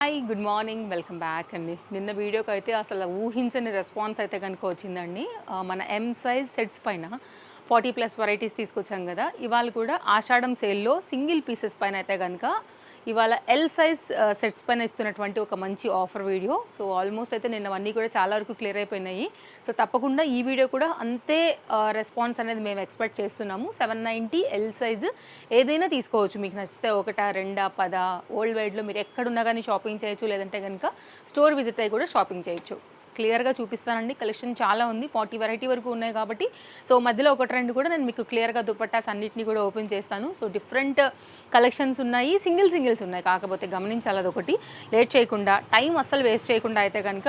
Hi good morning welcome back అండి. నిన్న వీడియోకి అయితే అసలు ఊహించని రెస్పాన్స్ అయితే కనుక వచ్చిందండి. మన ఎం సైజ్ సెట్స్ పైన 40+ వెరైటీస్ తీసుకొచ్చాం కదా. ఇవాళ కూడా ఆషాఢం సేల్లో సింగిల్ పీసెస్ పైన అయితే కనుక ఇవాళ ఎల్ సైజ్ సెట్స్ పైన ఇస్తున్నటువంటి ఒక మంచి ఆఫర్ వీడియో. సో ఆల్మోస్ట్ అయితే నిన్నవన్నీ కూడా చాలా వరకు క్లియర్ అయిపోయినాయి. సో తప్పకుండా ఈ వీడియో కూడా అంతే రెస్పాన్స్ అనేది మేము ఎక్స్పెక్ట్ చేస్తున్నాము. 790 ఎల్ సైజు ఏదైనా తీసుకోవచ్చు, మీకు నచ్చితే ఒకటా రెండా పదా, ఓల్డ్ వైడ్లో మీరు ఎక్కడున్నా కానీ షాపింగ్ చేయొచ్చు, లేదంటే కనుక స్టోర్ విజిట్ అయ్యి కూడా షాపింగ్ చేయొచ్చు. క్లియర్గా చూపిస్తానండి. కలెక్షన్ చాలా ఉంది, 40 వెరైటీ వరకు ఉన్నాయి కాబట్టి సో మధ్యలో ఒకటి రెండు కూడా నేను మీకు క్లియర్గా దుపట్టాస్ అన్నిటిని కూడా ఓపెన్ చేస్తాను. సో డిఫరెంట్ కలెక్షన్స్ ఉన్నాయి, సింగిల్స్ ఉన్నాయి. కాకపోతే గమనించాలి అదొకటి. లేట్ చేయకుండా, టైం అస్సలు వేస్ట్ చేయకుండా అయితే కనుక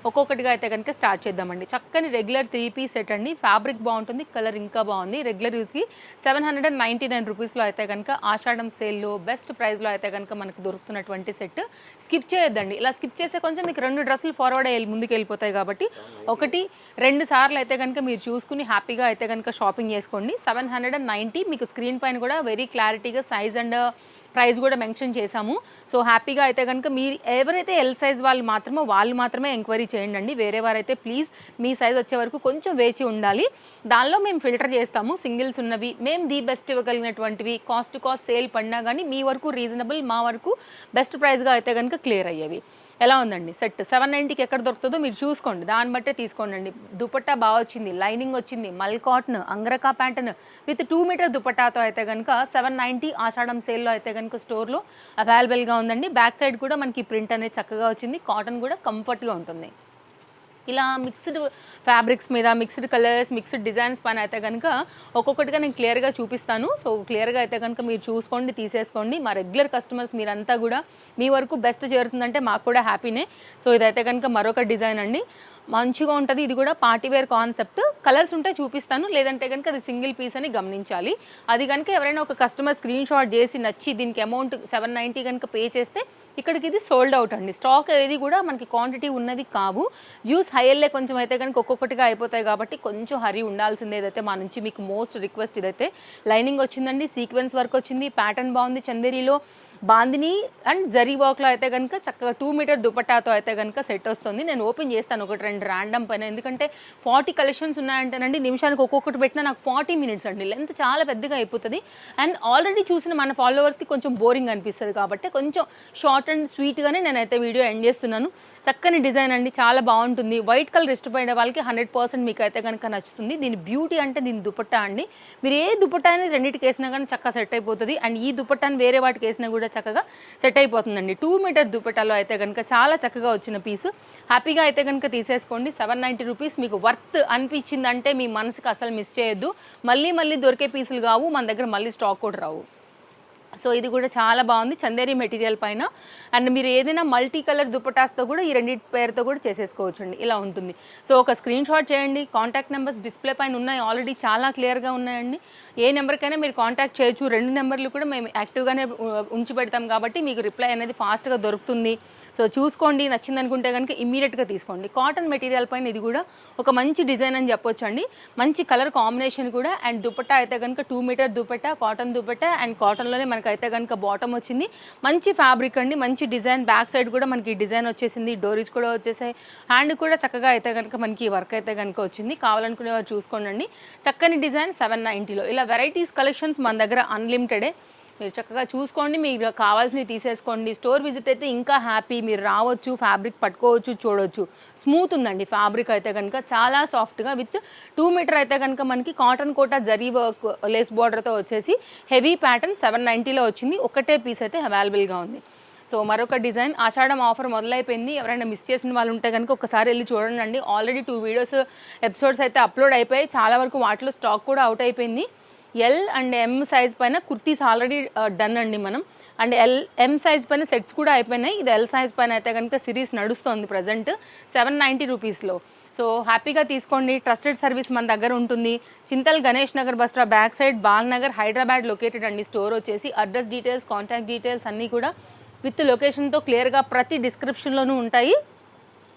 ఒక్కొక్కటిగా అయితే కనుక స్టార్ట్ చేద్దామండి. చక్కని రెగ్యులర్ 3 పీస్ సెట్ అండి. ఫ్యాబ్రిక్ బాగుంటుంది, కలర్ ఇంకా బాగుంది. రెగ్యులర్ యూస్కి 799 రూపీస్లో అయితే కనుక ఆషాఢం సేల్లో బెస్ట్ ప్రైస్లో అయితే కనుక మనకు దొరుకుతున్నటువంటి సెట్. స్కిప్ చేయొద్దండి. ఇలా స్కిప్ చేస్తే కొంచెం మీకు 2 డ్రెస్సులు ఫార్వర్డ్ అయ్యి ముందుకు వెళ్ళిపోతాయి కాబట్టి 1-2 సార్లు అయితే కనుక మీరు చూసుకుని హ్యాపీగా అయితే కనుక షాపింగ్ చేసుకోండి. 790 మీకు స్క్రీన్ పైన కూడా వెరీ క్లారిటీగా సైజ్ అండ్ ప్రైస్ కూడా మెన్షన్ చేశాము. సో హ్యాపీగా అయితే కనుక మీరు ఎవరైతే ఎల్ సైజ్ వాళ్ళు మాత్రమే ఎంక్వైరీ చేయండి. వేరే వారైతే ప్లీజ్ మీ సైజ్ వచ్చే వరకు కొంచెం వేచి ఉండాలి. దానిలో మేము ఫిల్టర్ చేస్తాము. సింగిల్స్ ఉన్నవి మేము ది బెస్ట్ ఇవ్వగలిగినటువంటివి, కాస్ట్ టు కాస్ట్ సేల్ పడినా కానీ మీ వరకు రీజనబుల్, మా వరకు బెస్ట్ ప్రైస్గా అయితే కనుక క్లియర్ అయ్యేవి. ఎలా ఉందండి సెట్? 790కి ఎక్కడ దొరుకుతుందో మీరు చూసుకోండి, దాన్ని బట్టే తీసుకోండి. దుపట్టా బాగా వచ్చింది, లైనింగ్ వచ్చింది, mul cotton angrakha pattern with 2 meter దుపట్టాతో అయితే కనుక 790 ఆషాఢం సేల్లో అయితే కనుక స్టోర్లో అవైలబుల్గా ఉందండి. బ్యాక్ సైడ్ కూడా మనకి ప్రింట్ అనేది చక్కగా వచ్చింది, కాటన్ కూడా కంఫర్ట్గా ఉంటుంది. ఇలా మిక్స్డ్ ఫ్యాబ్రిక్స్ మీద మిక్స్డ్ కలర్స్, మిక్స్డ్ డిజైన్స్ పైన అయితే కనుక ఒక్కొక్కటిగా నేను క్లియర్గా చూపిస్తాను. సో క్లియర్గా అయితే కనుక మీరు చూసుకోండి, తీసేసుకోండి. మా రెగ్యులర్ కస్టమర్స్ మీరంతా కూడా మీ వరకు బెస్ట్ చేరుతుందంటే మాకు కూడా హ్యాపీనే. సో ఇదైతే కనుక మరొక డిజైన్ అండి, మంచిగా ఉంటుంది. ఇది కూడా పార్టీవేర్ కాన్సెప్ట్. కలర్స్ ఉంటే చూపిస్తాను, లేదంటే కనుక అది సింగిల్ పీస్ అని గమనించాలి. అది కనుక ఎవరైనా ఒక కస్టమర్ స్క్రీన్ షాట్ చేసి నచ్చి దీనికి అమౌంట్ 790 కనుక పే చేస్తే ఇక్కడికి ఇది సోల్డ్ అవుట్ అండి. స్టాక్ ఏది కూడా మనకి క్వాంటిటీ ఉన్నవి కావు. వ్యూస్ హైయల్లే కొంచెం అయితే కనుక ఒక్కొక్కటిగా అయిపోతాయి కాబట్టి కొంచెం హరీ ఉండాల్సింది. ఏదైతే మా నుంచి మీకు మోస్ట్ రిక్వెస్ట్. ఇదైతే లైనింగ్ వచ్చిందండి, సీక్వెన్స్ వర్క్ వచ్చింది, ప్యాటర్న్ బాగుంది, చందేరిలో బాందిని అండ్ జరీ వర్క్లో అయితే కనుక చక్కగా 2 మీటర్ దుపట్టాతో అయితే కనుక సెట్ వస్తుంది. నేను ఓపెన్ చేస్తాను 1-2 ర్యాండమ్ పైన, ఎందుకంటే 40 కలెక్షన్స్ ఉన్నాయంటేనండి నిమిషానికి ఒక్కొక్కటి పెట్టినా నాకు 40 మినిట్స్ అండి, లెంత్ చాలా పెద్దగా అయిపోతుంది. అండ్ ఆల్రెడీ చూసిన మన ఫాలోవర్స్కి కొంచెం బోరింగ్ అనిపిస్తుంది కాబట్టి కొంచెం షార్ట్ అండ్ స్వీట్గానే నేనైతే వీడియో ఎండ్ చేస్తున్నాను. చక్కని డిజైన్ అండి, చాలా బాగుంటుంది. వైట్ కలర్ ఇష్టపడే వాళ్ళకి 100% మీకు అయితే కనుక నచ్చుతుంది. దీని బ్యూటీ అంటే దీని దుపట్టా అండి. మీరు ఏ దుపట్టాని రెండింటికి వేసినా కానీ చక్కగా సెట్ అయిపోతుంది. అండ్ ఈ దుపట్టాని వేరే వాటికి వేసినా కూడా చక్కగా సెట్ అయిపోతుందండి. 2 మీటర్ దుపట్టాలో అయితే కనుక చాలా చక్కగా వచ్చిన పీసు. హ్యాపీగా అయితే కనుక తీసేసుకోండి. 790 రూపీస్ మీకు వర్త్ అనిపించిందంటే మీ మనసుకి అసలు మిస్ చేయొద్దు. మళ్ళీ దొరికే పీసులు కావు, మన దగ్గర మళ్ళీ స్టాక్ కూడా రావు. సో ఇది కూడా చాలా బాగుంది, చందేరి మెటీరియల్ పైన. అండ్ మీరు ఏదైనా మల్టీ కలర్ దుపటాస్తో కూడా ఈ రెండింటి పేరుతో కూడా చేసేసుకోవచ్చు అండి. ఇలా ఉంటుంది. సో ఒక స్క్రీన్ షాట్ చేయండి. కాంటాక్ట్ నెంబర్స్ డిస్ప్లే పైన ఉన్నాయి, ఆల్రెడీ చాలా క్లియర్గా ఉన్నాయండి. ఏ నెంబర్కైనా మీరు కాంటాక్ట్ చేయొచ్చు. 2 నెంబర్లు కూడా మేము యాక్టివ్గానే ఉంచి పెడతాం కాబట్టి మీకు రిప్లై అనేది ఫాస్ట్గా దొరుకుతుంది. సో చూసుకోండి, నచ్చింది అనుకుంటే కనుక ఇమ్మీడియట్గా తీసుకోండి. కాటన్ మెటీరియల్ పైన ఇది కూడా ఒక మంచి డిజైన్ అని చెప్పొచ్చు అండి. మంచి కలర్ కాంబినేషన్ కూడా. అండ్ దుపట్టా అయితే కనుక 2 meter dupatta, cotton dupatta. And కాటన్లోనే మనకు అయితే కనుక బాటమ్ వచ్చింది. మంచి ఫ్యాబ్రిక్ అండి, మంచి డిజైన్. బ్యాక్ సైడ్ కూడా మనకి డిజైన్ వచ్చేసింది, డోరీస్ కూడా వచ్చేసాయి. హ్యాండ్ కూడా చక్కగా అయితే కనుక మనకి వర్క్ అయితే కనుక వచ్చింది. కావాలనుకునే వారు చూసుకోండి. చక్కని డిజైన్ 790లో. ఇలా వెరైటీస్ కలెక్షన్స్ మన దగ్గర అన్లిమిటెడే. మీరు చక్కగా చూసుకోండి, మీకు కావాల్సినవి తీసేసుకోండి. స్టోర్ విజిట్ అయితే ఇంకా హ్యాపీ. మీరు రావచ్చు, ఫ్యాబ్రిక్ పట్టుకోవచ్చు, చూడవచ్చు. స్మూత్ ఉందండి ఫ్యాబ్రిక్ అయితే కనుక, చాలా సాఫ్ట్గా. విత్ 2 మీటర్ అయితే కనుక మనకి cotton Kota zari work lace బార్డర్తో వచ్చేసి హెవీ ప్యాటర్న్ 790లో వచ్చింది. ఒకటే పీస్ అయితే అవైలబుల్గా ఉంది. సో మరొక డిజైన్. ఆషాఢం ఆఫర్ మొదలైపోయింది. ఎవరైనా మిస్ చేసిన వాళ్ళు ఉంటే కనుక ఒకసారి వెళ్ళి చూడండి. ఆల్రెడీ 2 వీడియోస్ ఎపిసోడ్స్ అయితే అప్లోడ్ అయిపోయాయి. చాలా వరకు వాటిలో స్టాక్ కూడా అవుట్ అయిపోయింది. ఎల్ అండ్ ఎం సైజ్ పైన కుర్తీస్ ఆల్రెడీ డన్ అండి మనం. అండ్ ఎం సైజ్ పైన సెట్స్ కూడా అయిపోయినాయి. ఇది ఎల్ సైజ్ పైన అయితే కనుక సిరీస్ నడుస్తుంది ప్రజెంట్ 790 రూపీస్లో. సో హ్యాపీగా తీసుకోండి. ట్రస్టెడ్ సర్వీస్ మన దగ్గర ఉంటుంది. Chintal Ganesh Nagar bus stop back side, Balnagar, Hyderabad located అండి. స్టోర్ వచ్చేసి అడ్రస్ డీటెయిల్స్, కాంటాక్ట్ డీటెయిల్స్ అన్నీ కూడా విత్ లొకేషన్తో క్లియర్గా ప్రతి డిస్క్రిప్షన్లోనూ ఉంటాయి.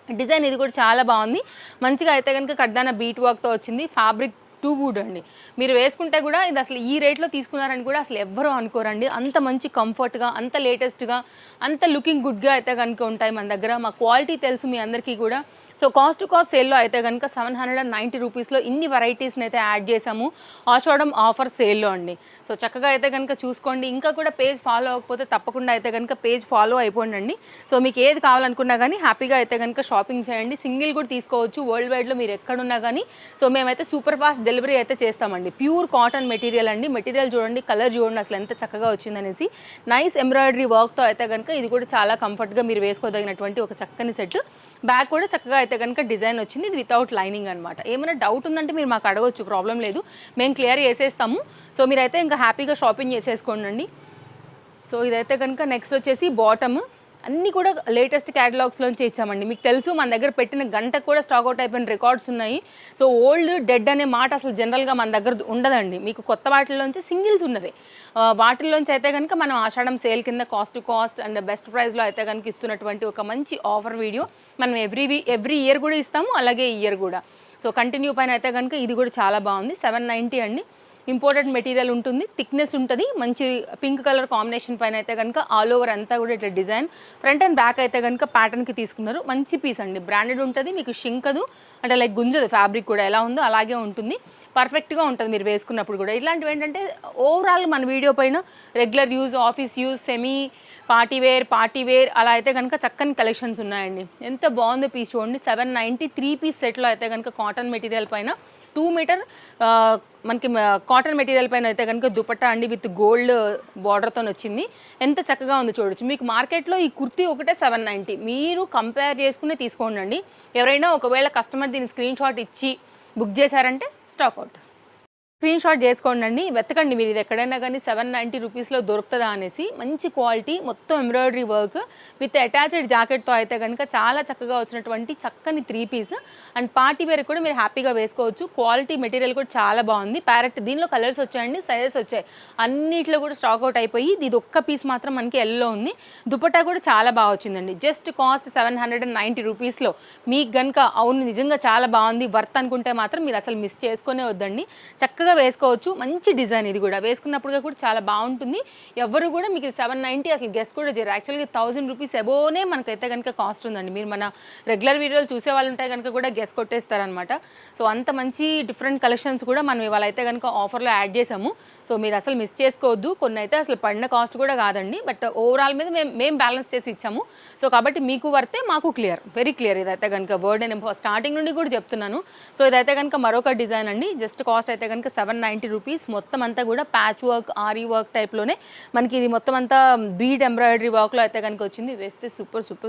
డిజైన్ ఇది కూడా చాలా బాగుంది. మంచిగా అయితే కనుక కడ్దాన బీట్ వర్క్తో వచ్చింది. ఫ్యాబ్రిక్ టూ గుడ్ అండి. మీరు వేసుకుంటే కూడా ఇది అసలు ఈ రేట్లో తీసుకున్నారని కూడా అసలు ఎవ్వరూ అనుకోరండి. అంత మంచి కంఫర్ట్గా, అంత లేటెస్ట్గా, అంత లుకింగ్ గుడ్గా అయితే కనుక ఉంటాయి మన దగ్గర. మా క్వాలిటీ తెలుసు మీ అందరికీ కూడా. సో కాస్ట్ టు కాస్ట్ సేల్లో అయితే కనుక 790 రూపీస్లో ఇన్ని వెరైటీస్ని అయితే యాడ్ చేసాము ఆషాఢం ఆఫర్ సేల్లో అండి. సో చక్కగా అయితే కనుక చూసుకోండి. ఇంకా కూడా పేజ్ ఫాలో అవ్వకపోతే తప్పకుండా అయితే కనుక పేజ్ ఫాలో అయిపోండి అండి. సో మీకు ఏది కావాలనుకున్నా కానీ హ్యాపీగా అయితే కనుక షాపింగ్ చేయండి. సింగిల్ కూడా తీసుకోవచ్చు వరల్డ్ వైడ్లో మీరు ఎక్కడున్నా కానీ. సో మేమైతే సూపర్ ఫాస్ట్ డెలివరీ అయితే చేస్తామండి. ప్యూర్ కాటన్ మెటీరియల్ అండి. మెటీరియల్ చూడండి, కలర్ చూడండి అసలు ఎంత చక్కగా వచ్చిందనేసి. నైస్ ఎంబ్రాయిడరీ వర్క్తో అయితే కనుక ఇది కూడా చాలా కంఫర్ట్గా మీరు వేసుకోదగినటువంటి ఒక చక్కని సెట్. బ్యాక్ కూడా చక్కగా అయితే కనుక డిజైన్ వచ్చింది. ఇది వితౌట్ లైనింగ్ అనమాట. ఏమైనా డౌట్ ఉందంటే మీరు మాకు అడగవచ్చు, ప్రాబ్లం లేదు, మేము క్లియర్ చేసేస్తాము. సో మీరైతే ఇంకా హ్యాపీగా షాపింగ్ చేసేసుకోండి. సో ఇదైతే కనుక నెక్స్ట్ వచ్చేసి బాటమ్. అన్నీ కూడా లేటెస్ట్ క్యాటలాగ్స్లోంచి ఇచ్చామండి. మీకు తెలుసు మన దగ్గర పెట్టిన గంటకు కూడా స్టాక్ అవుట్ అయిపోయిన రికార్డ్స్ ఉన్నాయి. సో ఓల్డ్ డెడ్ అనే మాట అసలు జనరల్గా మన దగ్గర ఉండదండి. మీకు కొత్త వాటిల్లోంచి సింగిల్స్ ఉన్నవే. వాటిల్లోంచి అయితే కనుక మనం ఆషాఢం సేల్ కింద cost to cost and best ప్రైస్లో అయితే కనుక ఇస్తున్నటువంటి ఒక మంచి ఆఫర్ వీడియో మనం ఎవ్రీ ఇయర్ కూడా ఇస్తాము, అలాగే ఈ ఇయర్ కూడా. సో కంటిన్యూ పైన అయితే కనుక ఇది కూడా చాలా బాగుంది. 790 అండి. ఇంపోర్టెడ్ మెటీరియల్ ఉంటుంది, థిక్నెస్ ఉంటుంది, మంచి పింక్ కలర్ కాంబినేషన్ పైన అయితే కనుక ఆల్ ఓవర్ అంతా కూడా ఇట్లా డిజైన్. ఫ్రంట్ అండ్ బ్యాక్ అయితే కనుక ప్యాటర్న్కి తీసుకున్నారు. మంచి పీస్ అండి, బ్రాండెడ్ ఉంటుంది, మీకు షింకదు అంటే లైక్ గుంజదు. ఫ్యాబ్రిక్ కూడా ఎలా ఉందో అలాగే ఉంటుంది, పర్ఫెక్ట్గా ఉంటుంది మీరు వేసుకున్నప్పుడు కూడా. ఇట్లాంటివి ఏంటంటే ఓవరాల్ మన వీడియో పైన regular use, office use, semi party wear అలా అయితే కనుక చక్కని కలెక్షన్స్ ఉన్నాయండి. ఎంత బాగుందో పీస్ చూడండి. 790 3 పీస్ సెట్లో అయితే కనుక కాటన్ మెటీరియల్ పైన 2 మీటర్ మనకి కాటన్ మెటీరియల్ పైన అయితే కనుక దుపట్టా అండి విత్ గోల్డ్ బార్డర్తో వచ్చింది. ఎంత చక్కగా ఉందో చూడొచ్చు. మీకు మార్కెట్లో ఈ కుర్తీ ఒకటే 790, మీరు కంపేర్ చేసుకునే తీసుకోండి. ఎవరైనా ఒకవేళ కస్టమర్ దీన్ని స్క్రీన్ షాట్ ఇచ్చి బుక్ చేశారంటే స్టాక్ అవుట్. స్క్రీన్ షాట్ చేసుకోండి, వెతకండి మీరు ఇది ఎక్కడైనా కానీ 790 రూపీస్లో దొరుకుతుందా అనేసి. మంచి క్వాలిటీ, మొత్తం ఎంబ్రాయిడరీ వర్క్ విత్ అటాచ్డ్ జాకెట్తో అయితే కనుక చాలా చక్కగా వచ్చినటువంటి చక్కని 3 పీస్. అండ్ పార్టీ వేర్ కూడా మీరు హ్యాపీగా వేసుకోవచ్చు. క్వాలిటీ మెటీరియల్ కూడా చాలా బాగుంది. ప్యారెట్ దీనిలో కలర్స్ వచ్చాయండి, సైజెస్ వచ్చాయి, అన్నిట్లో కూడా స్టాక్ అవుట్ అయిపోయి ఇది ఒక్క పీస్ మాత్రం మనకి ఎల్లో ఉంది. దుపట్టా కూడా చాలా బాగా వచ్చిందండి. జస్ట్ కాస్ట్ 790 రూపీస్లో మీకు కనుక అవును నిజంగా చాలా బాగుంది వర్త్ అనుకుంటే మాత్రం మీరు అసలు మిస్ చేసుకునే వద్దండి. చక్కగా వేసుకోవచ్చు. మంచి డిజైన్, ఇది కూడా వేసుకున్నప్పుడు కూడా చాలా బాగుంటుంది. ఎవరు కూడా మీకు 790 అసలు గెస్ కూడా చేయరు. యాక్చువల్గా 1000 రూపీస్ ఎబోనే మనకైతే కనుక కాస్ట్ ఉందండి. మీరు మన రెగ్యులర్ వీడియోలు చూసే వాళ్ళు ఉంటే కనుక కూడా గెస్ కొట్టేస్తారనమాట. సో అంత మంచి డిఫరెంట్ కలెక్షన్స్ కూడా మనం ఇవాళ అయితే కనుక ఆఫర్లో యాడ్ చేసాము. సో మీరు అసలు మిస్ చేసుకోవద్దు. కొన్ని అయితే అసలు పడిన కాస్ట్ కూడా కాదండి, బట్ ఓవరాల్ మీద మేము బ్యాలెన్స్ చేసి ఇచ్చాము. సో కాబట్టి మీకు వర్తే మాకు క్లియర్, వెరీ క్లియర్. ఇదైతే కనుక వర్డ్ నేను స్టార్టింగ్ నుండి కూడా చెప్తున్నాను. సో ఇదైతే కనుక మరొక డిజైన్ అండి. జస్ట్ కాస్ట్ అయితే కనుక 790 రూపీస్. మొత్తం అంతా కూడా ప్యాచ్ వర్క్, ఆరీ వర్క్ టైప్లోనే మనకి ఇది మొత్తం అంతా బీడ్ ఎంబ్రాయిడరీ వర్క్లో అయితే కనుక వచ్చింది. వేస్తే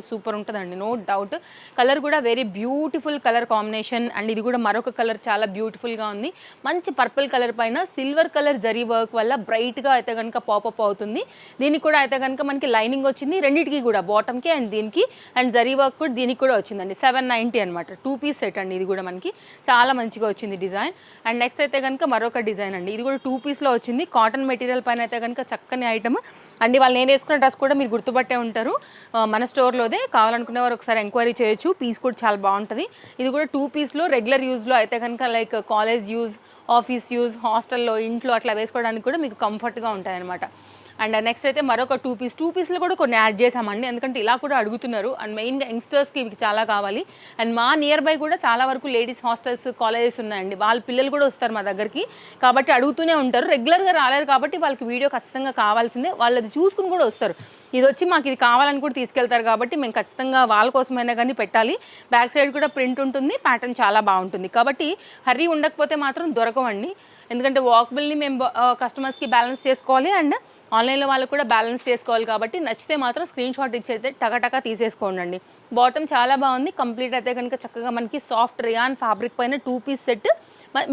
సూపర్ ఉంటుందండి, నో డౌట్. కలర్ కూడా very beautiful colour combination. And ఇది కూడా మరొక కలర్ చాలా బ్యూటిఫుల్గా ఉంది. మంచి పర్పుల్ కలర్ పైన సిల్వర్ కలర్ జరీ వర్క్ వల్ల బ్రైట్గా అయితే కనుక పాపప్ అవుతుంది. దీనికి కూడా అయితే కనుక మనకి లైనింగ్ వచ్చింది రెండింటికి కూడా, బాటమ్కి అండ్ దీనికి. అండ్ జరీ వర్క్ కూడా దీనికి కూడా వచ్చిందండి. 790 అనమాట. 2 పీస్ సెట్ అండి. ఇది కూడా మనకి చాలా మంచిగా వచ్చింది డిజైన్. అండ్ నెక్స్ట్ అయితే కనుక మరొక డిజైన్ అండి. ఇది కూడా 2 పీస్లో వచ్చింది. కాటన్ మెటీరియల్ పైన అయితే కనుక చక్కని ఐటమ్ అండి. వాళ్ళు నేను వేసుకున్న డ్రెస్ కూడా మీరు గుర్తుపట్టే ఉంటారు, మన స్టోర్లోదే. కావాలనుకునే వారు ఒకసారి ఎంక్వైరీ చేయొచ్చు. పీస్ కూడా చాలా బాగుంటుంది. ఇది కూడా 2 పీస్లో రెగ్యులర్ యూజ్లో అయితే కనుక like college use, office use, హాస్టల్లో, ఇంట్లో అట్లా వేసుకోవడానికి కూడా మీకు కంఫర్ట్గా ఉంటాయన్నమాట. అండ్ నెక్స్ట్ అయితే మరొక 2 పీస్లో కూడా కొన్ని యాడ్ చేసామండి, ఎందుకంటే ఇలా కూడా అడుగుతున్నారు. అండ్ మెయిన్గా యంగ్స్టర్స్కి ఇవి చాలా కావాలి. అండ్ మా నియర్ బై కూడా చాలా వరకు లేడీస్ హాస్టల్స్, కాలేజెస్ ఉన్నాయండి. వాళ్ళ పిల్లలు కూడా వస్తారు మా దగ్గరికి, కాబట్టి అడుగుతూనే ఉంటారు. రెగ్యులర్గా రాలేరు కాబట్టి వాళ్ళకి వీడియో ఖచ్చితంగా కావాల్సిందే. వాళ్ళు అది చూసుకుని కూడా వస్తారు. ఇది వచ్చి మాకు ఇది కావాలని కూడా తీసుకెళ్తారు కాబట్టి మేము ఖచ్చితంగా వాళ్ళ కోసమైనా కానీ పెట్టాలి. బ్యాక్ సైడ్ కూడా ప్రింట్ ఉంటుంది, ప్యాటర్న్ చాలా బాగుంటుంది. కాబట్టి హర్రీ ఉండకపోతే మాత్రం దొరకవండి, ఎందుకంటే వాకబుల్ని మేము కస్టమర్స్కి బ్యాలెన్స్ చేసుకోవాలి అండ్ ఆన్లైన్లో వాళ్ళకు కూడా బ్యాలెన్స్ చేసుకోవాలి. కాబట్టి నచ్చితే మాత్రం స్క్రీన్ షాట్ ఇచ్చైతే టకటకా తీసేసుకోండి. బాటమ్ చాలా బాగుంది. కంప్లీట్ అయితే కనుక చక్కగా మనకి సాఫ్ట్ రియాన్ ఫ్యాబ్రిక్ పైన 2 పీస్ సెట్.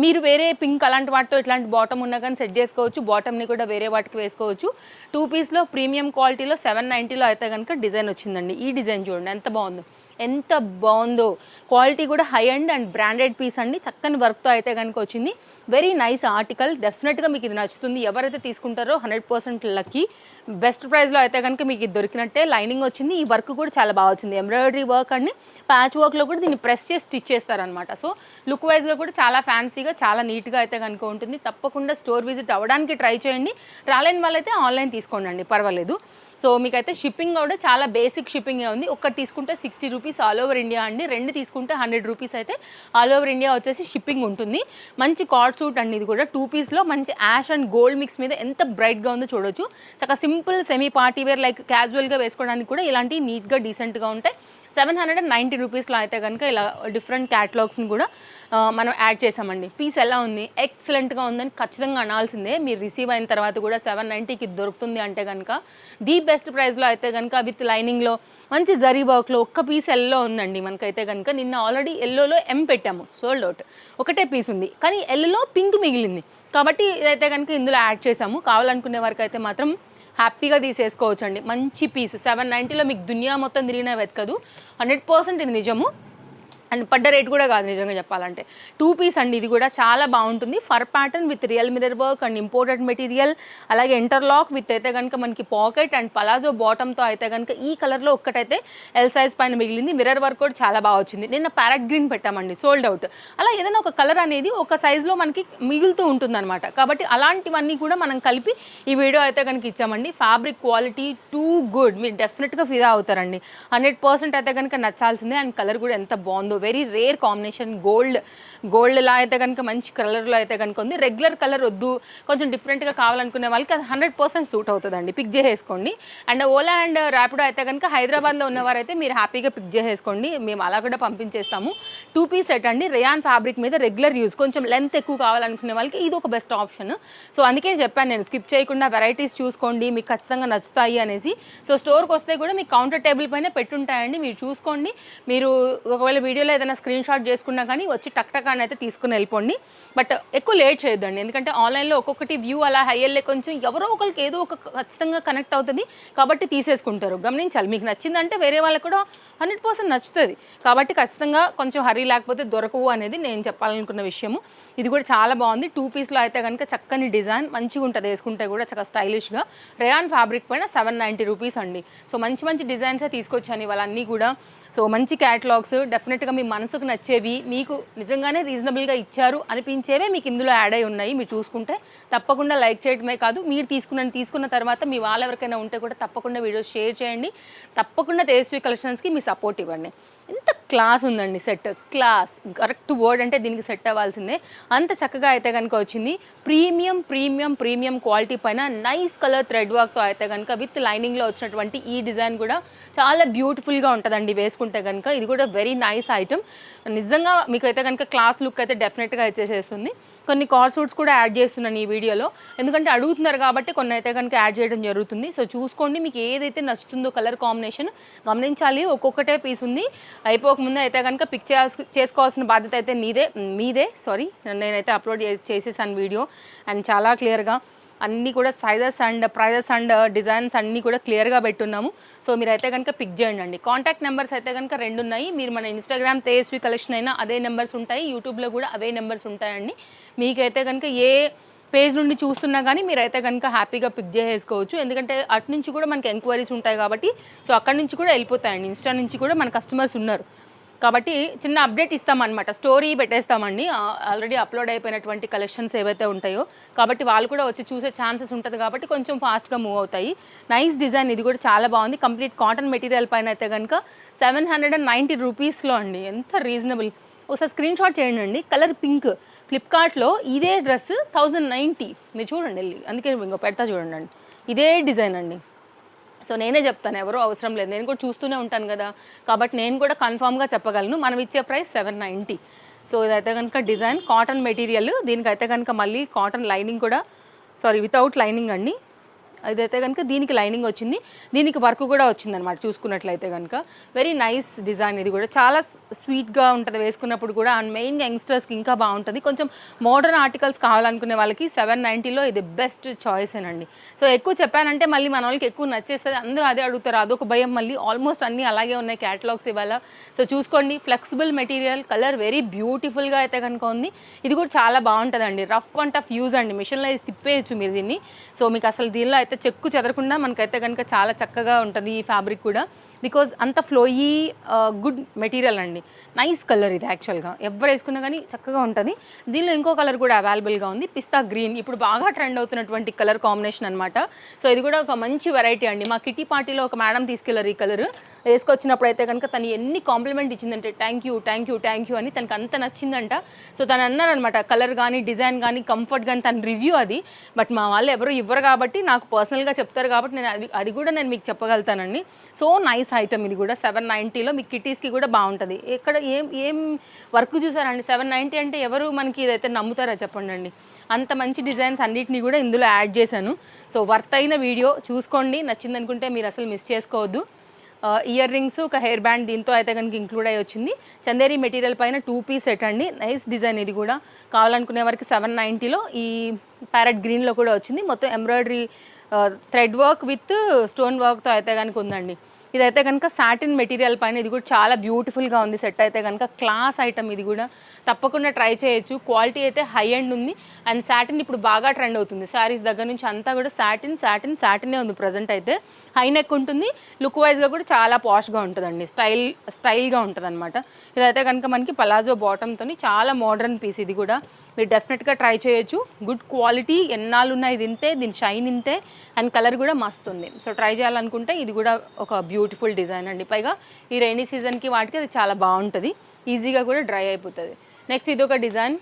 మీరు వేరే పింక్ అలాంటి వాటితో ఇట్లాంటి బాటమ్ ఉన్నా కానీ సెట్ చేసుకోవచ్చు. బాటమ్ని కూడా వేరే వాటికి వేసుకోవచ్చు. 2 పీస్లో ప్రీమియం క్వాలిటీలో 790లో అయితే కనుక డిజైన్ వచ్చిందండి. ఈ డిజైన్ చూడండి ఎంత బాగుందో. ఎంత బాగుందో. క్వాలిటీ కూడా హై అండ్ బ్రాండెడ్ పీస్ అండి. చక్కని వర్క్తో అయితే కనుక వచ్చింది. Very nice article. డెఫినెట్గా మీకు ఇది నచ్చుతుంది. ఎవరైతే తీసుకుంటారో 100% లక్కీ. బెస్ట్ ప్రైస్లో అయితే కనుక మీకు ఇది దొరికినట్టే. లైనింగ్ వచ్చింది. ఈ వర్క్ కూడా చాలా బాగా వచ్చింది. ఎంబ్రాయిడరీ వర్క్ అండి. ప్యాచ్ వర్క్లో కూడా దీన్ని ప్రెస్ చేసి స్టిచ్ చేస్తారనమాట. సో లుక్ వైజ్గా కూడా చాలా ఫ్యాన్సీగా చాలా నీట్గా అయితే కనుక ఉంటుంది. తప్పకుండా స్టోర్ విజిట్ అవ్వడానికి ట్రై చేయండి. రాలేని వాళ్ళైతే ఆన్లైన్ తీసుకోండి, పర్వాలేదు. సో మీకైతే షిప్పింగ్ కూడా చాలా బేసిక్ షిప్పింగే ఉంది. ఒక్కటి తీసుకుంటే 60 రూపీస్ ఆల్ ఓవర్ ఇండియా అండి. 2 తీసుకుంటే 100 రూపీస్ అయితే ఆల్ ఓవర్ ఇండియా వచ్చేసి షిప్పింగ్ ఉంటుంది. మంచి కార్డ్ సూట్ అండి. ఇది కూడా 2 పీస్లో మంచి యాష్ అండ్ గోల్డ్ మిక్స్ మీద ఎంత బ్రైట్గా ఉందో చూడొచ్చు. చక్కగా simple semi party wear like క్యాజువల్గా వేసుకోవడానికి కూడా ఇలాంటివి నీట్గా డీసెంట్గా ఉంటాయి. 790 రూపీస్లో అయితే కనుక ఇలా డిఫరెంట్ క్యాటలాగ్స్ని కూడా మనం యాడ్ చేసామండి. పీస్ ఎలా ఉంది? ఎక్సలెంట్గా ఉందని ఖచ్చితంగా అనాల్సిందే. మీరు రిసీవ్ అయిన తర్వాత కూడా 790కి దొరుకుతుంది అంటే కనుక ది బెస్ట్ ప్రైస్లో అయితే కనుక విత్ లైనింగ్లో మంచి జరీ వర్క్లో ఒక్క పీస్ ఎల్లో ఉందండి మనకైతే కనుక. నిన్న ఆల్రెడీ ఎల్లోలో పెట్టాము, సోల్డ్ అవుట్. ఒకటే పీస్ ఉంది, కానీ ఎల్లోలో పింక్ మిగిలింది కాబట్టి ఇదైతే కనుక ఇందులో యాడ్ చేసాము. కావాలనుకునే వరకు అయితే మాత్రం హ్యాపీగా తీసేసుకోవచ్చు అండి. మంచి పీస్ 790లో మీకు దునియా మొత్తం తిరిగినా వెతకదు. 100% ఇది నిజము. అండ్ పడ్డ రేట్ కూడా కాదు నిజంగా చెప్పాలంటే. 2 పీస్ అండి. ఇది కూడా చాలా బాగుంటుంది. For pattern with real mirror work and imported material, అలాగే ఇంటర్లాక్ విత్ అయితే కనుక మనకి పాకెట్ అండ్ పలాజో బాటమ్తో అయితే కనుక ఈ కలర్లో ఒక్కటైతే ఎల్ సైజ్ పైన మిగిలింది. మిరర్ వర్క్ కూడా చాలా బాగా వచ్చింది. నిన్న ప్యారెట్ గ్రీన్ పెట్టామండి, సోల్డ్ అవుట్. అలా ఏదైనా ఒక కలర్ అనేది ఒక సైజులో మనకి మిగులుతూ ఉంటుందన్నమాట. కాబట్టి అలాంటివన్నీ కూడా మనం కలిపి ఈ వీడియో అయితే కనుక ఇచ్చామండి. Fabric quality too good. మీరు డెఫినెట్గా ఫిదా అవుతారండి. 100% అయితే కనుక నచ్చాల్సిందే. అండ్ కలర్ కూడా ఎంత బాగుందో. Very rare combination. గోల్డ్లా అయితే కనుక మంచి కలర్లో అయితే కనుక ఉంది. రెగ్యులర్ కలర్ వద్దు, కొంచెం డిఫరెంట్గా కావాలనుకునే వాళ్ళకి అది 100% సూట్ అవుతుందండి. పిక్ చేసేసుకోండి. అండ్ ఓలా అండ్ ర్యాపిడో అయితే కనుక హైదరాబాద్లో ఉన్నవారైతే మీరు హ్యాపీగా పిక్ చేసేసుకోండి. మేము అలా కూడా పంపించేస్తాము. 2 పీస్ సెట్ అండి. రేయాన్ ఫ్యాబ్రిక్ మీద రెగ్యులర్ యూజ్, కొంచెం లెంత్ ఎక్కువ కావాలనుకునే వాళ్ళకి ఇది ఒక బెస్ట్ ఆప్షన్. సో అందుకే చెప్పాను నేను, స్కిప్ చేయకుండా వెరైటీస్ చూసుకోండి, మీకు ఖచ్చితంగా నచ్చుతాయి అనేసి. సో స్టోర్కి వస్తే కూడా మీకు కౌంటర్ టేబుల్ పైన పెట్టుంటాయండి, మీరు చూసుకోండి. మీరు ఒకవేళ వీడియోలో ఏదైనా స్క్రీన్ షాట్ చేసుకున్నా కానీ వచ్చి టక్ టక్ అని అయితే తీసుకుని వెళ్ళిపోండి. బట్ ఎక్కువ లేట్ చేయొద్దండి, ఎందుకంటే ఆన్లైన్లో ఒక్కొక్కటి వ్యూ అలా హైయర్లే కొంచెం ఎవరో ఒకరికి ఏదో ఒక ఖచ్చితంగా కనెక్ట్ అవుతుంది కాబట్టి తీసేసుకుంటారు. గమనించాలి, మీకు నచ్చిందంటే వేరే వాళ్ళకి కూడా 100% నచ్చుతుంది. కాబట్టి ఖచ్చితంగా కొంచెం హరీ లేకపోతే దొరకవు అనేది నేను చెప్పాలనుకున్న విషయము. ఇది కూడా చాలా బాగుంది. 2 పీస్లో అయితే కనుక చక్కని డిజైన్ మంచిగా ఉంటుంది, వేసుకుంటే కూడా చక్కగా స్టైలిష్గా. రేయాన్ ఫ్యాబ్రిక్ పైన 790 రూపీస్ అండి. సో మంచి మంచి డిజైన్సే తీసుకొచ్చాను ఇవాళన్నీ కూడా. సో మంచి క్యాటలాగ్స్, డెఫినెట్గా మీ మనసుకు నచ్చేవి, మీకు నిజంగానే రీజనబుల్గా ఇచ్చారు అనిపించేవే మీకు ఇందులో యాడ్ అయి ఉన్నాయి. మీరు చూసుకుంటే తప్పకుండా లైక్ చేయడమే కాదు, మీరు తీసుకున్న తర్వాత మీ వాళ్ళు ఎవరికైనా ఉంటే కూడా తప్పకుండా వీడియోస్ షేర్ చేయండి. తప్పకుండా తేజస్వి కలెక్షన్స్కి మీ సపోర్ట్ ఇవ్వండి. ఎంత క్లాస్ ఉందండి సెట్. క్లాస్ కరెక్ట్ వర్డ్ అంటే దీనికి సెట్ అవ్వాల్సిందే. అంత చక్కగా అయితే కనుక వచ్చింది. ప్రీమియం క్వాలిటీ పైన నైస్ కలర్ థ్రెడ్ వర్క్తో అయితే కనుక విత్ లైనింగ్లో వచ్చినటువంటి ఈ డిజైన్ కూడా చాలా బ్యూటిఫుల్గా ఉంటుందండి వేసుకుంటే కనుక. ఇది కూడా వెరీ నైస్ ఐటమ్. నిజంగా మీకు అయితే కనుక క్లాస్ లుక్ అయితే డెఫినెట్గా ఇచ్చేసేస్తుంది. కొన్ని కార్ సూట్స్ కూడా యాడ్ చేస్తున్నాను ఈ వీడియోలో, ఎందుకంటే అడుగుతున్నారు కాబట్టి కొన్ని అయితే కనుక యాడ్ చేయడం జరుగుతుంది. సో చూసుకోండి, మీకు ఏదైతే నచ్చుతుందో కలర్ కాంబినేషన్ గమనించాలి. ఒక్కొక్కటే పీస్ ఉంది, అయిపోకముందే అయితే కనుక పిక్ చేసుకోవాల్సిన బాధ్యత అయితే మీదే. సారీ, నేనైతే అప్లోడ్ చేసేసాను వీడియో అండ్ చాలా క్లియర్గా అన్నీ కూడా sizes and prices and designs అన్నీ కూడా క్లియర్గా పెట్టున్నాము. సో మీరైతే కనుక పిక్ చేయండి అండి. కాంటాక్ట్ నెంబర్స్ అయితే కనుక 2 ఉన్నాయి. మీరు మన ఇన్స్టాగ్రామ్ తేజస్వి కలెక్షన్ అయినా అదే నెంబర్స్ ఉంటాయి, యూట్యూబ్లో కూడా అవే నెంబర్స్ ఉంటాయండి. మీకైతే కనుక ఏ పేజ్ నుండి చూస్తున్నా కానీ మీరైతే కనుక హ్యాపీగా పిక్ చేసేసుకోవచ్చు. ఎందుకంటే అటు నుంచి కూడా మనకి ఎంక్వైరీస్ ఉంటాయి కాబట్టి, సో అక్కడి నుంచి కూడా వెళ్ళిపోతాయండి. ఇన్స్టా నుంచి కూడా మన కస్టమర్స్ ఉన్నారు కాబట్టి చిన్న అప్డేట్ ఇస్తామన్నమాట. స్టోరీ పెట్టేస్తామండి ఆల్రెడీ అప్లోడ్ అయిపోయినటువంటి కలెక్షన్స్ ఏవైతే ఉంటాయో. కాబట్టి వాళ్ళు కూడా వచ్చి చూసే ఛాన్సెస్ ఉంటుంది కాబట్టి కొంచెం ఫాస్ట్గా మూవ్ అవుతాయి. నైస్ డిజైన్, ఇది కూడా చాలా బాగుంది. కంప్లీట్ కాటన్ మెటీరియల్ పైన అయితే కనుక 790 రూపీస్లో అండి. ఎంత రీజనబుల్. ఒకసారి స్క్రీన్ షాట్ చేయండి అండి. Colour pink. ఫ్లిప్కార్ట్లో ఇదే డ్రెస్ 1090. మీరు చూడండి వెళ్ళి, అందుకే ఇంకో పెడతా చూడండి అండి. ఇదే డిజైన్ అండి. సో నేనే చెప్తాను, ఎవరో అవసరం లేదు, నేను కూడా చూస్తూనే ఉంటాను కదా, కాబట్టి నేను కూడా కన్ఫామ్గా చెప్పగలను. మనం ఇచ్చే ప్రైస్ 790. సో ఇదైతే కనుక డిజైన్ కాటన్ మెటీరియల్, దీనికైతే కనుక మళ్ళీ కాటన్ లైనింగ్ కూడా, సారీ వితౌట్ లైనింగ్ అండి. ఇదైతే కనుక దీనికి లైనింగ్ వచ్చింది, దీనికి వర్క్ కూడా వచ్చిందనమాట చూసుకున్నట్లయితే కనుక. వెరీ నైస్ డిజైన్, ఇది కూడా చాలా స్వీట్గా ఉంటుంది వేసుకున్నప్పుడు కూడా. అండ్ మెయిన్గా యంగ్స్టర్స్కి ఇంకా బాగుంటుంది. కొంచెం మోడర్న్ ఆర్టికల్స్ కావాలనుకునే వాళ్ళకి 790లో ఇది బెస్ట్ చాయిసేనండి. సో ఎక్కువ చెప్పానంటే మళ్ళీ మన వాళ్ళకి ఎక్కువ నచ్చేస్తుంది, అందరూ అదే అడుగుతారు, అదొక భయం. మళ్ళీ ఆల్మోస్ట్ అన్నీ అలాగే ఉన్నాయి క్యాటలాగ్స్ ఇవాళ. సో చూసుకోండి, ఫ్లెక్సిబుల్ మెటీరియల్, కలర్ వెరీ బ్యూటిఫుల్గా అయితే కనుక ఉంది. ఇది కూడా చాలా బాగుంటుందండి, రఫ్ అండ్ టఫ్ యూజ్ అండి, మిషన్లో వేసి తిప్పేయచ్చు మీరు దీన్ని. సో మీకు అసలు దీనిలో అయితే చెక్కు చెదరకుండా మనకైతే కనుక చాలా చక్కగా ఉంటుంది ఈ ఫ్యాబ్రిక్ కూడా. బికాజ్ అంత ఫ్లోయీ గుడ్ మెటీరియల్ అండి. నైస్ కలర్ ఇది యాక్చువల్గా, ఎవరు వేసుకున్నా కానీ చక్కగా ఉంటుంది. దీనిలో ఇంకో కలర్ కూడా అవైలబుల్గా ఉంది, పిస్తా గ్రీన్. ఇప్పుడు బాగా ట్రెండ్ అవుతున్నటువంటి కలర్ కాంబినేషన్ అనమాట. సో ఇది కూడా ఒక మంచి వెరైటీ అండి. మా కిటీ పార్టీలో ఒక మేడం తీసుకెళ్లారు ఈ కలర్, వేసుకొచ్చినప్పుడు అయితే కనుక తను ఎన్ని కాంప్లిమెంట్ ఇచ్చిందంటే thank you thank you thank you అని, తనకు అంత నచ్చిందంట. సో తను అన్నారనమాట, కలర్ కానీ డిజైన్ కానీ కంఫర్ట్ కానీ, తన రివ్యూ అది. బట్ మా వాళ్ళు ఎవరు ఇవ్వరు కాబట్టి నాకు పర్సనల్గా చెప్తారు కాబట్టి నేను అది కూడా నేను మీకు చెప్పగలుగుతానండి. సో నైస్ ఐటమ్ ఇది కూడా. 790లో మీకు కిటీస్కి కూడా బాగుంటుంది. ఇక్కడ ఏం వర్క్ చూసారండి, 790 అంటే ఎవరు మనకి ఇదైతే నమ్ముతారా చెప్పండి అండి. అంత మంచి డిజైన్స్ అన్నిటినీ కూడా ఇందులో యాడ్ చేశాను. సో వర్త్ అయిన వీడియో చూసుకోండి, నచ్చిందనుకుంటే మీరు అసలు మిస్ చేసుకోవద్దు. ఇయర్ రింగ్స్, ఒక హెయిర్ బ్యాండ్ దీంతో అయితే కనుక ఇంక్లూడ్ అయ్యి వచ్చింది. చందేరి మెటీరియల్ పైన 2 పీస్ సెట్ అండి, నైస్ డిజైన్. ఇది కూడా కావాలనుకునే వారికి 790లో ఈ ప్యారెట్ గ్రీన్లో కూడా వచ్చింది. మొత్తం embroidery thread work with stone వర్క్తో అయితే కనుక ఉందండి. ఇదైతే కనుక సాటిన్ మెటీరియల్ పైన, ఇది కూడా చాలా బ్యూటిఫుల్గా ఉంది సెట్ అయితే కనుక. క్లాస్ ఐటమ్ ఇది కూడా, తప్పకుండా ట్రై చేయొచ్చు. క్వాలిటీ అయితే హై ఎండ్ ఉంది. అండ్ సాటిన్ ఇప్పుడు బాగా ట్రెండ్ అవుతుంది, శారీస్ దగ్గర నుంచి అంతా కూడా సాటినే ఉంది ప్రజెంట్ అయితే. హై నెక్ ఉంటుంది, లుక్ వైజ్గా కూడా చాలా పాష్గా ఉంటుందండి, స్టైల్గా ఉంటుంది అనమాట. ఇదైతే కనుక మనకి పలాజో బాటమ్తో చాలా మోడర్న్ పీస్. ఇది కూడా మీరు డెఫినెట్గా ట్రై చేయొచ్చు. గుడ్ క్వాలిటీ, ఎన్నాళ్ళు ఉన్నాయి ఇది ఇంతే, దీని షైన్ ఇంతే, అండ్ కలర్ కూడా మస్తు ఉంది. సో ట్రై చేయాలనుకుంటే ఇది కూడా ఒక బ్యూటిఫుల్ డిజైన్ అండి. పైగా ఈ రైనీ సీజన్కి వాటికి అది చాలా బాగుంటుంది, ఈజీగా కూడా డ్రై అయిపోతుంది. నెక్స్ట్ ఇది ఒక డిజైన్,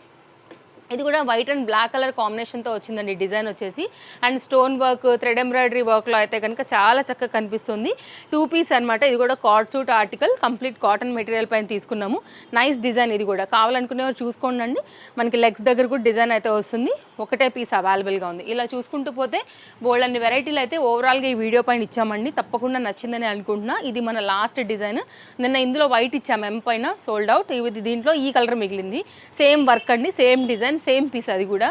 ఇది కూడా వైట్ అండ్ బ్లాక్ కలర్ కాంబినేషన్తో వచ్చిందండి డిజైన్ వచ్చేసి. And stone work, thread embroidery వర్క్లో అయితే కనుక చాలా చక్కగా కనిపిస్తుంది. 2 పీస్ అనమాట. ఇది కూడా card suit article, complete cotton material పైన తీసుకున్నాము. నైస్ డిజైన్, ఇది కూడా కావాలనుకునేవారు చూసుకోండి. మనకి లెగ్స్ దగ్గర కూడా డిజైన్ అయితే వస్తుంది, ఒకటే పీస్ అవైలబుల్గా ఉంది. ఇలా చూసుకుంటూ పోతే బోల్డ్ అన్ని వెరైటీలు అయితే ఓవరాల్గా ఈ వీడియో పైన ఇచ్చామండి. తప్పకుండా నచ్చిందని అనుకుంటున్నా. ఇది మన లాస్ట్ డిజైన్. నిన్న ఇందులో వైట్ ఇచ్చాము, ఎం పైన సోల్డ్ అవుట్. ఇది దీంట్లో ఈ కలర్ మిగిలింది. సేమ్ వర్క్ అండి, సేమ్ డిజైన్, సేమ్ పీస్. అది కూడా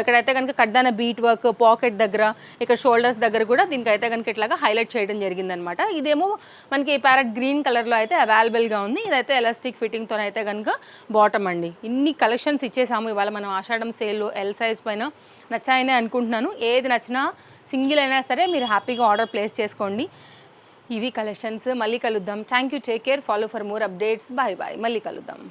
ఇక్కడైతే కనుక కడ్దాన బీట్ వర్క్, పాకెట్ దగ్గర, ఇక్కడ షోల్డర్స్ దగ్గర కూడా దీనికైతే కనుక ఇట్లాగా హైలైట్ చేయడం జరిగిందనమాట. ఇదేమో మనకి ప్యారెట్ గ్రీన్ కలర్లో అయితే అవైలబుల్గా ఉంది. ఇదైతే ఎలాస్టిక్ ఫిట్టింగ్తో అయితే కనుక బాటమ్ అండి. ఇన్ని కలెక్షన్స్ ఇచ్చేసాము ఇవాళ మనం ఆషాఢం సేల్లో. ఎల్ సైజ్ పైన నచ్చాయని అనుకుంటున్నాను. ఏది నచ్చినా సింగిల్ అయినా సరే మీరు హ్యాపీగా ఆర్డర్ ప్లేస్ చేసుకోండి. ఇవి కలెక్షన్స్. మళ్ళీ కలుద్దాం. Thank you, take care, follow for more updates. Bye bye, మళ్ళీ కలుద్దాం.